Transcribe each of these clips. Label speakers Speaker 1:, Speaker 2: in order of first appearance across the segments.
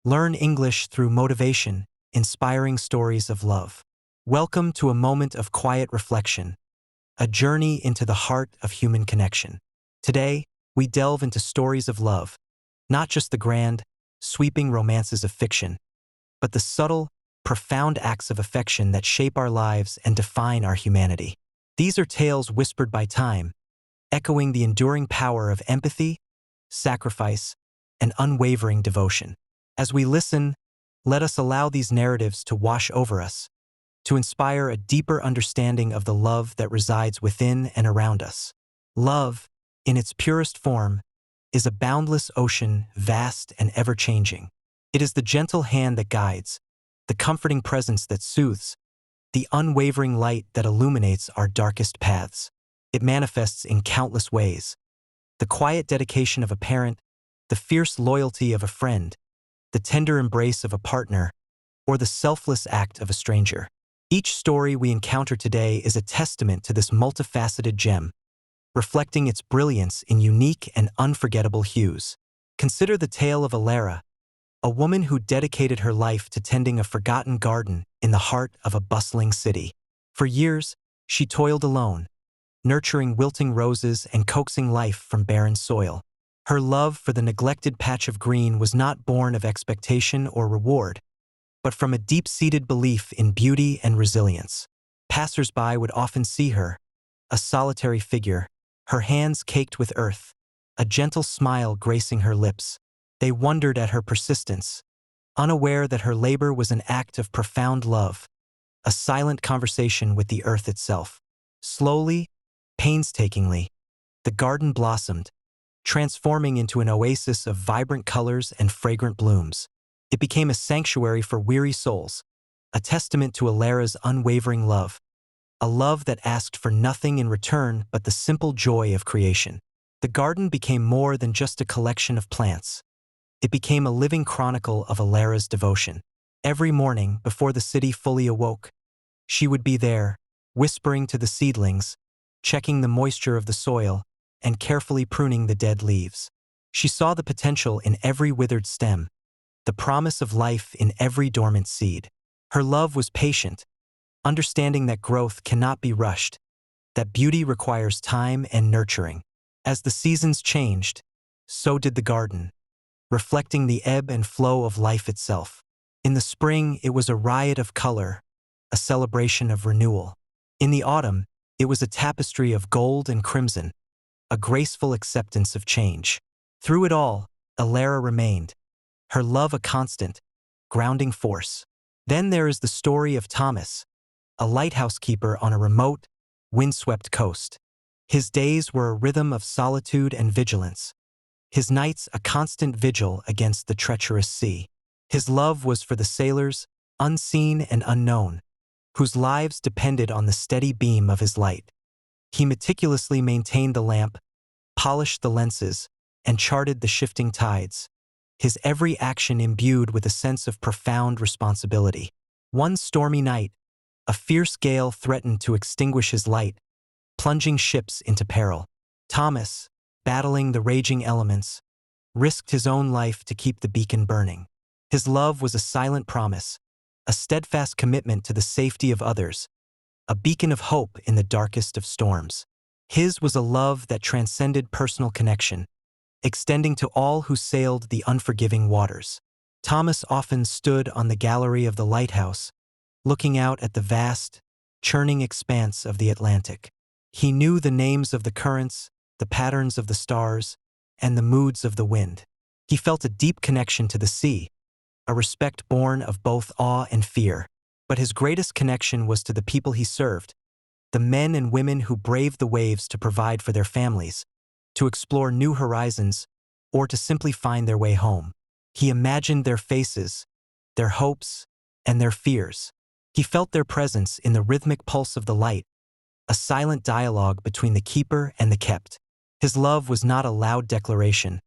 Speaker 1: Learn English through motivation, inspiring stories of love. Welcome to a moment of quiet reflection, a journey into the heart of human connection. Today, we delve into stories of love, not just the grand, sweeping romances of fiction, but the subtle, profound acts of affection that shape our lives and define our humanity. These are tales whispered by time, echoing the enduring power of empathy, sacrifice, and unwavering devotion. As we listen, let us allow these narratives to wash over us, to inspire a deeper understanding of the love that resides within and around us. Love, in its purest form, is a boundless ocean, vast and ever-changing. It is the gentle hand that guides, the comforting presence that soothes, the unwavering light that illuminates our darkest paths. It manifests in countless ways. The quiet dedication of a parent, the fierce loyalty of a friend, the tender embrace of a partner, or the selfless act of a stranger. Each story we encounter today is a testament to this multifaceted gem, reflecting its brilliance in unique and unforgettable hues. Consider the tale of Alara, a woman who dedicated her life to tending a forgotten garden in the heart of a bustling city. For years, she toiled alone, nurturing wilting roses and coaxing life from barren soil. Her love for the neglected patch of green was not born of expectation or reward, but from a deep-seated belief in beauty and resilience. Passers-by would often see her, a solitary figure, her hands caked with earth, a gentle smile gracing her lips. They wondered at her persistence, unaware that her labor was an act of profound love, a silent conversation with the earth itself. Slowly, painstakingly, the garden blossomed, transforming into an oasis of vibrant colors and fragrant blooms. It became a sanctuary for weary souls, a testament to Alara's unwavering love, a love that asked for nothing in return but the simple joy of creation. The garden became more than just a collection of plants. It became a living chronicle of Alara's devotion. Every morning, before the city fully awoke, she would be there, whispering to the seedlings, checking the moisture of the soil, and carefully pruning the dead leaves. She saw the potential in every withered stem, the promise of life in every dormant seed. Her love was patient, understanding that growth cannot be rushed, that beauty requires time and nurturing. As the seasons changed, so did the garden, reflecting the ebb and flow of life itself. In the spring, it was a riot of color, a celebration of renewal. In the autumn, it was a tapestry of gold and crimson, a graceful acceptance of change. Through it all, Alara remained, her love a constant, grounding force. Then there is the story of Thomas, a lighthouse keeper on a remote, windswept coast. His days were a rhythm of solitude and vigilance, his nights a constant vigil against the treacherous sea. His love was for the sailors, unseen and unknown, whose lives depended on the steady beam of his light. He meticulously maintained the lamp, polished the lenses, and charted the shifting tides, his every action imbued with a sense of profound responsibility. One stormy night, a fierce gale threatened to extinguish his light, plunging ships into peril. Thomas, battling the raging elements, risked his own life to keep the beacon burning. His love was a silent promise, a steadfast commitment to the safety of others, a beacon of hope in the darkest of storms. His was a love that transcended personal connection, extending to all who sailed the unforgiving waters. Thomas often stood on the gallery of the lighthouse, looking out at the vast, churning expanse of the Atlantic. He knew the names of the currents, the patterns of the stars, and the moods of the wind. He felt a deep connection to the sea, a respect born of both awe and fear. But his greatest connection was to the people he served, the men and women who braved the waves to provide for their families, to explore new horizons, or to simply find their way home. He imagined their faces, their hopes, and their fears. He felt their presence in the rhythmic pulse of the light, a silent dialogue between the keeper and the kept. His love was not a loud declaration,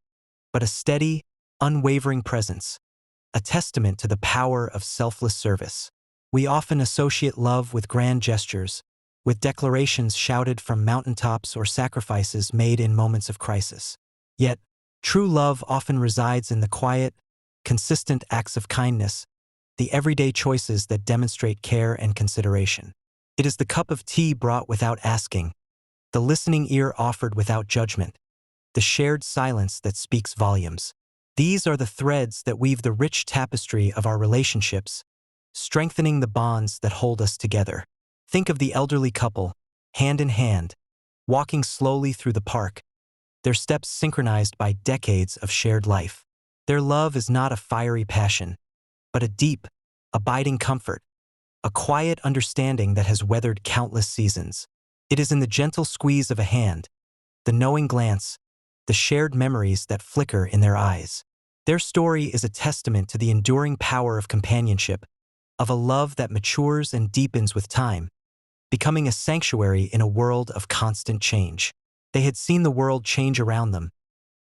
Speaker 1: but a steady, unwavering presence, a testament to the power of selfless service. We often associate love with grand gestures, with declarations shouted from mountaintops or sacrifices made in moments of crisis. Yet, true love often resides in the quiet, consistent acts of kindness, the everyday choices that demonstrate care and consideration. It is the cup of tea brought without asking, the listening ear offered without judgment, the shared silence that speaks volumes. These are the threads that weave the rich tapestry of our relationships, strengthening the bonds that hold us together. Think of the elderly couple, hand in hand, walking slowly through the park, their steps synchronized by decades of shared life. Their love is not a fiery passion, but a deep, abiding comfort, a quiet understanding that has weathered countless seasons. It is in the gentle squeeze of a hand, the knowing glance, the shared memories that flicker in their eyes. Their story is a testament to the enduring power of companionship, of a love that matures and deepens with time, becoming a sanctuary in a world of constant change. They had seen the world change around them,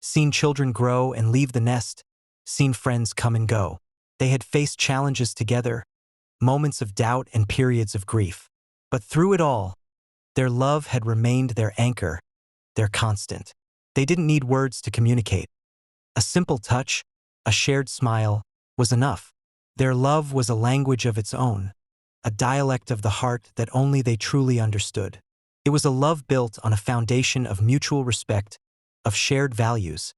Speaker 1: seen children grow and leave the nest, seen friends come and go. They had faced challenges together, moments of doubt and periods of grief. But through it all, their love had remained their anchor, their constant. They didn't need words to communicate. A simple touch, a shared smile, was enough. Their love was a language of its own, a dialect of the heart that only they truly understood. It was a love built on a foundation of mutual respect, of shared values,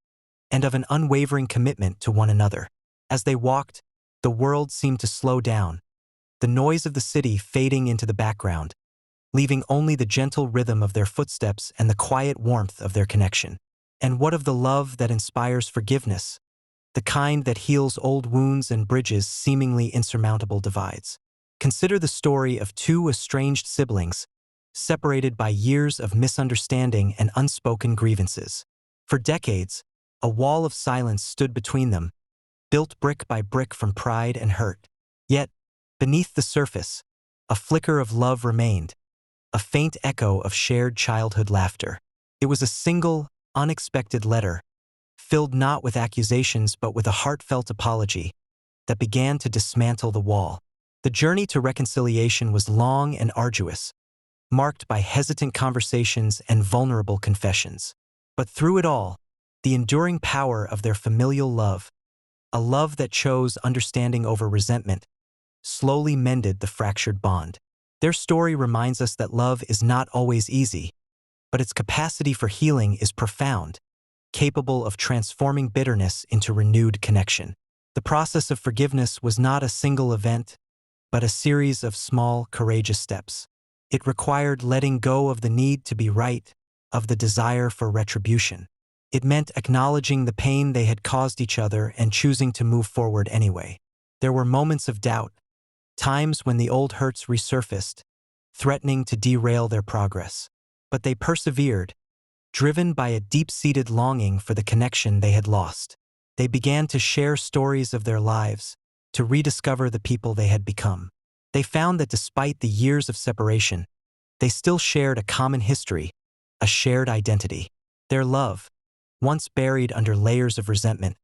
Speaker 1: and of an unwavering commitment to one another. As they walked, the world seemed to slow down, the noise of the city fading into the background, leaving only the gentle rhythm of their footsteps and the quiet warmth of their connection. And what of the love that inspires forgiveness, the kind that heals old wounds and bridges seemingly insurmountable divides? Consider the story of two estranged siblings, separated by years of misunderstanding and unspoken grievances. For decades, a wall of silence stood between them, built brick by brick from pride and hurt. Yet, beneath the surface, a flicker of love remained, a faint echo of shared childhood laughter. It was a single, unexpected letter, filled not with accusations but with a heartfelt apology, that began to dismantle the wall. The journey to reconciliation was long and arduous, marked by hesitant conversations and vulnerable confessions. But through it all, the enduring power of their familial love, a love that chose understanding over resentment, slowly mended the fractured bond. Their story reminds us that love is not always easy, but its capacity for healing is profound, capable of transforming bitterness into renewed connection. The process of forgiveness was not a single event, but a series of small, courageous steps. It required letting go of the need to be right, of the desire for retribution. It meant acknowledging the pain they had caused each other and choosing to move forward anyway. There were moments of doubt, times when the old hurts resurfaced, threatening to derail their progress. But they persevered, driven by a deep-seated longing for the connection they had lost. They began to share stories of their lives, to rediscover the people they had become. They found that despite the years of separation, they still shared a common history, a shared identity. Their love, once buried under layers of resentment,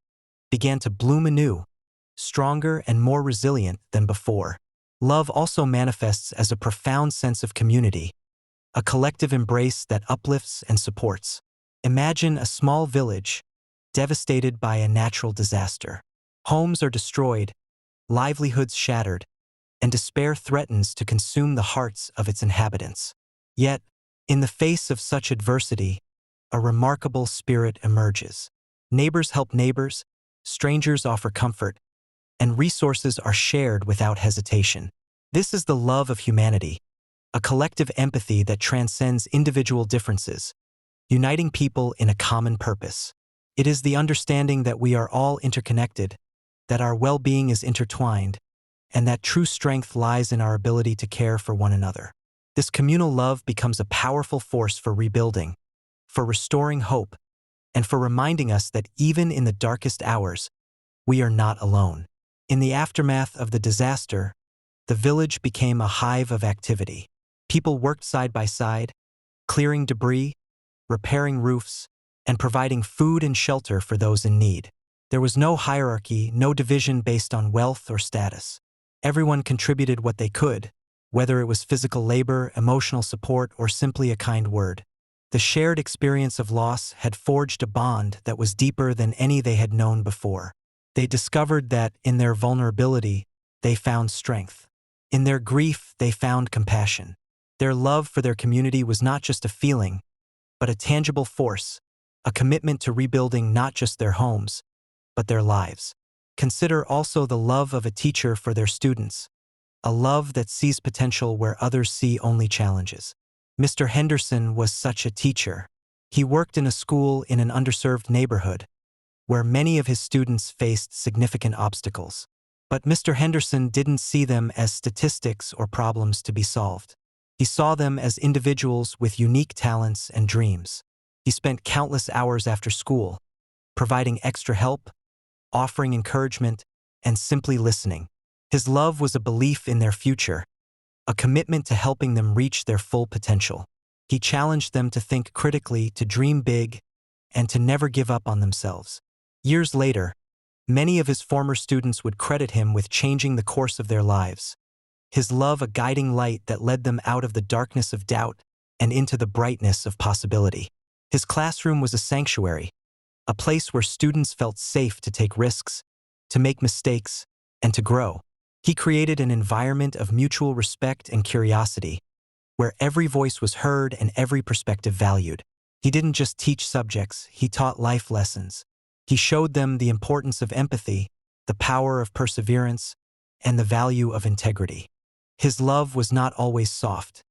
Speaker 1: began to bloom anew, stronger and more resilient than before. Love also manifests as a profound sense of community, a collective embrace that uplifts and supports. Imagine a small village, devastated by a natural disaster. Homes are destroyed, livelihoods shattered, and despair threatens to consume the hearts of its inhabitants. Yet, in the face of such adversity, a remarkable spirit emerges. Neighbors help neighbors, strangers offer comfort, and resources are shared without hesitation. This is the love of humanity, a collective empathy that transcends individual differences, uniting people in a common purpose. It is the understanding that we are all interconnected, that our well-being is intertwined, and that true strength lies in our ability to care for one another. This communal love becomes a powerful force for rebuilding, for restoring hope, and for reminding us that even in the darkest hours, we are not alone. In the aftermath of the disaster, the village became a hive of activity. People worked side by side, clearing debris, repairing roofs, and providing food and shelter for those in need. There was no hierarchy, no division based on wealth or status. Everyone contributed what they could, whether it was physical labor, emotional support, or simply a kind word. The shared experience of loss had forged a bond that was deeper than any they had known before. They discovered that in their vulnerability, they found strength. In their grief, they found compassion. Their love for their community was not just a feeling, but a tangible force, a commitment to rebuilding not just their homes, but their lives. Consider also the love of a teacher for their students, a love that sees potential where others see only challenges. Mr. Henderson was such a teacher. He worked in a school in an underserved neighborhood, where many of his students faced significant obstacles. But Mr. Henderson didn't see them as statistics or problems to be solved. He saw them as individuals with unique talents and dreams. He spent countless hours after school, providing extra help, offering encouragement, and simply listening. His love was a belief in their future, a commitment to helping them reach their full potential. He challenged them to think critically, to dream big, and to never give up on themselves. Years later, many of his former students would credit him with changing the course of their lives. His love a guiding light that led them out of the darkness of doubt and into the brightness of possibility. His classroom was a sanctuary, a place where students felt safe to take risks, to make mistakes, and to grow. He created an environment of mutual respect and curiosity, where every voice was heard and every perspective valued. He didn't just teach subjects, he taught life lessons. He showed them the importance of empathy, the power of perseverance, and the value of integrity. His love was not always soft.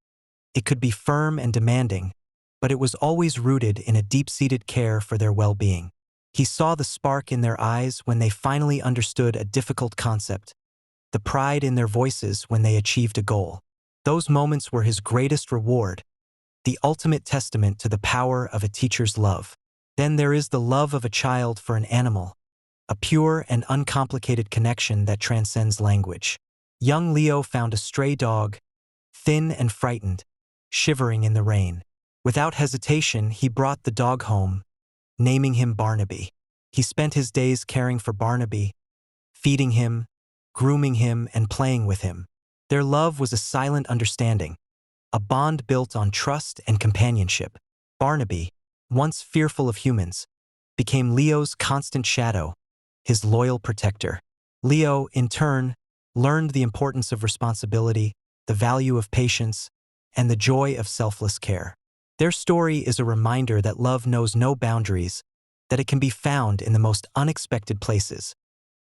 Speaker 1: It could be firm and demanding, but it was always rooted in a deep-seated care for their well-being. He saw the spark in their eyes when they finally understood a difficult concept, the pride in their voices when they achieved a goal. Those moments were his greatest reward, the ultimate testament to the power of a teacher's love. Then there is the love of a child for an animal, a pure and uncomplicated connection that transcends language. Young Leo found a stray dog, thin and frightened, shivering in the rain. Without hesitation, he brought the dog home, naming him Barnaby. He spent his days caring for Barnaby, feeding him, grooming him, and playing with him. Their love was a silent understanding, a bond built on trust and companionship. Barnaby, once fearful of humans, became Leo's constant shadow, his loyal protector. Leo, in turn, learned the importance of responsibility, the value of patience, and the joy of selfless care. Their story is a reminder that love knows no boundaries, that it can be found in the most unexpected places,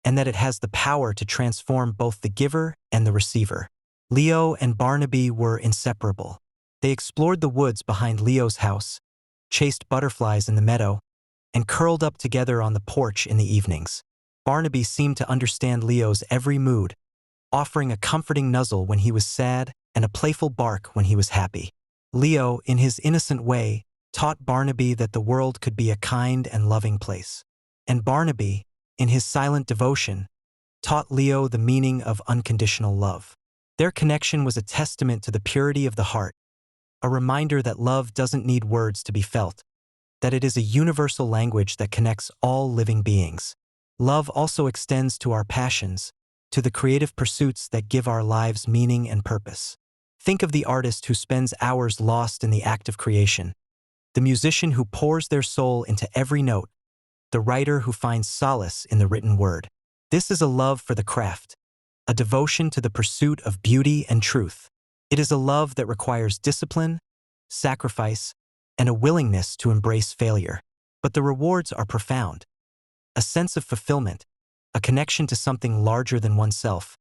Speaker 1: and that it has the power to transform both the giver and the receiver. Leo and Barnaby were inseparable. They explored the woods behind Leo's house, chased butterflies in the meadow, and curled up together on the porch in the evenings. Barnaby seemed to understand Leo's every mood, offering a comforting nuzzle when he was sad and a playful bark when he was happy. Leo, in his innocent way, taught Barnaby that the world could be a kind and loving place. And Barnaby, in his silent devotion, taught Leo the meaning of unconditional love. Their connection was a testament to the purity of the heart, a reminder that love doesn't need words to be felt, that it is a universal language that connects all living beings. Love also extends to our passions, to the creative pursuits that give our lives meaning and purpose. Think of the artist who spends hours lost in the act of creation, the musician who pours their soul into every note, the writer who finds solace in the written word. This is a love for the craft, a devotion to the pursuit of beauty and truth. It is a love that requires discipline, sacrifice, and a willingness to embrace failure. But the rewards are profound. A sense of fulfillment, a connection to something larger than oneself,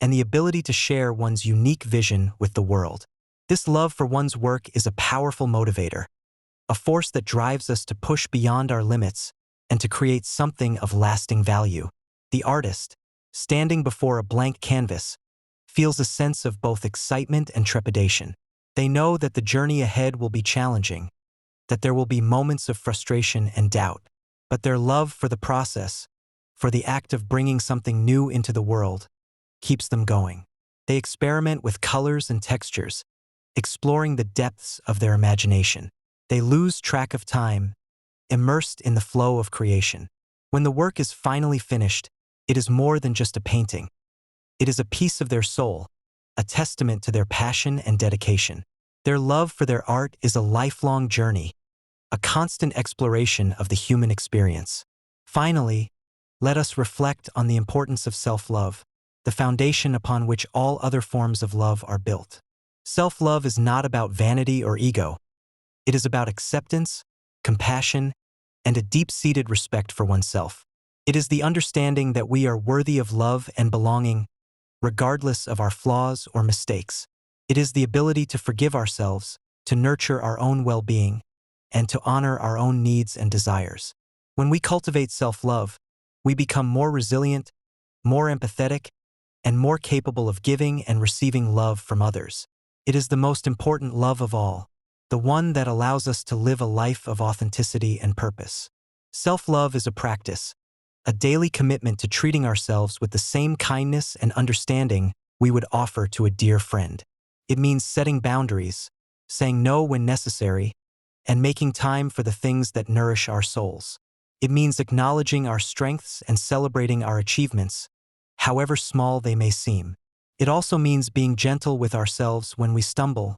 Speaker 1: and the ability to share one's unique vision with the world. This love for one's work is a powerful motivator, a force that drives us to push beyond our limits and to create something of lasting value. The artist, standing before a blank canvas, feels a sense of both excitement and trepidation. They know that the journey ahead will be challenging, that there will be moments of frustration and doubt, but their love for the process, for the act of bringing something new into the world, keeps them going. They experiment with colors and textures, exploring the depths of their imagination. They lose track of time, immersed in the flow of creation. When the work is finally finished, it is more than just a painting. It is a piece of their soul, a testament to their passion and dedication. Their love for their art is a lifelong journey, a constant exploration of the human experience. Finally, let us reflect on the importance of self-love, the foundation upon which all other forms of love are built. Self-love is not about vanity or ego. It is about acceptance, compassion, and a deep-seated respect for oneself. It is the understanding that we are worthy of love and belonging, regardless of our flaws or mistakes. It is the ability to forgive ourselves, to nurture our own well-being, and to honor our own needs and desires. When we cultivate self-love, we become more resilient, more empathetic, and more capable of giving and receiving love from others. It is the most important love of all, the one that allows us to live a life of authenticity and purpose. Self-love is a practice, a daily commitment to treating ourselves with the same kindness and understanding we would offer to a dear friend. It means setting boundaries, saying no when necessary, and making time for the things that nourish our souls. It means acknowledging our strengths and celebrating our achievements, however small they may seem. It also means being gentle with ourselves when we stumble,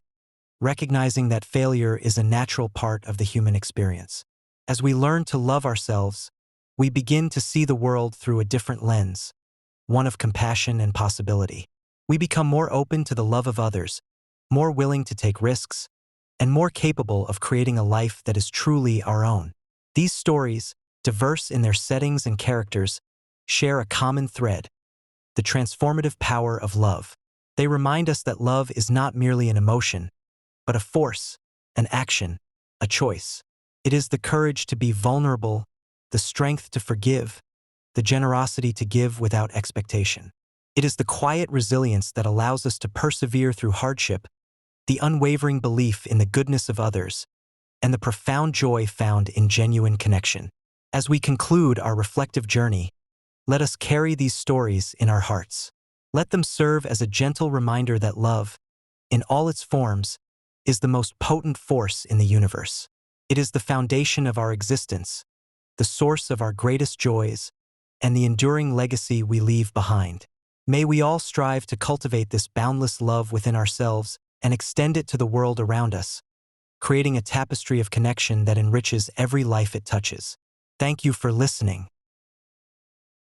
Speaker 1: recognizing that failure is a natural part of the human experience. As we learn to love ourselves, we begin to see the world through a different lens, one of compassion and possibility. We become more open to the love of others, more willing to take risks, and more capable of creating a life that is truly our own. These stories, diverse in their settings and characters, share a common thread: the transformative power of love. They remind us that love is not merely an emotion, but a force, an action, a choice. It is the courage to be vulnerable, the strength to forgive, the generosity to give without expectation. It is the quiet resilience that allows us to persevere through hardship, the unwavering belief in the goodness of others, and the profound joy found in genuine connection. As we conclude our reflective journey, let us carry these stories in our hearts. Let them serve as a gentle reminder that love, in all its forms, is the most potent force in the universe. It is the foundation of our existence, the source of our greatest joys, and the enduring legacy we leave behind. May we all strive to cultivate this boundless love within ourselves and extend it to the world around us, creating a tapestry of connection that enriches every life it touches. Thank you for listening.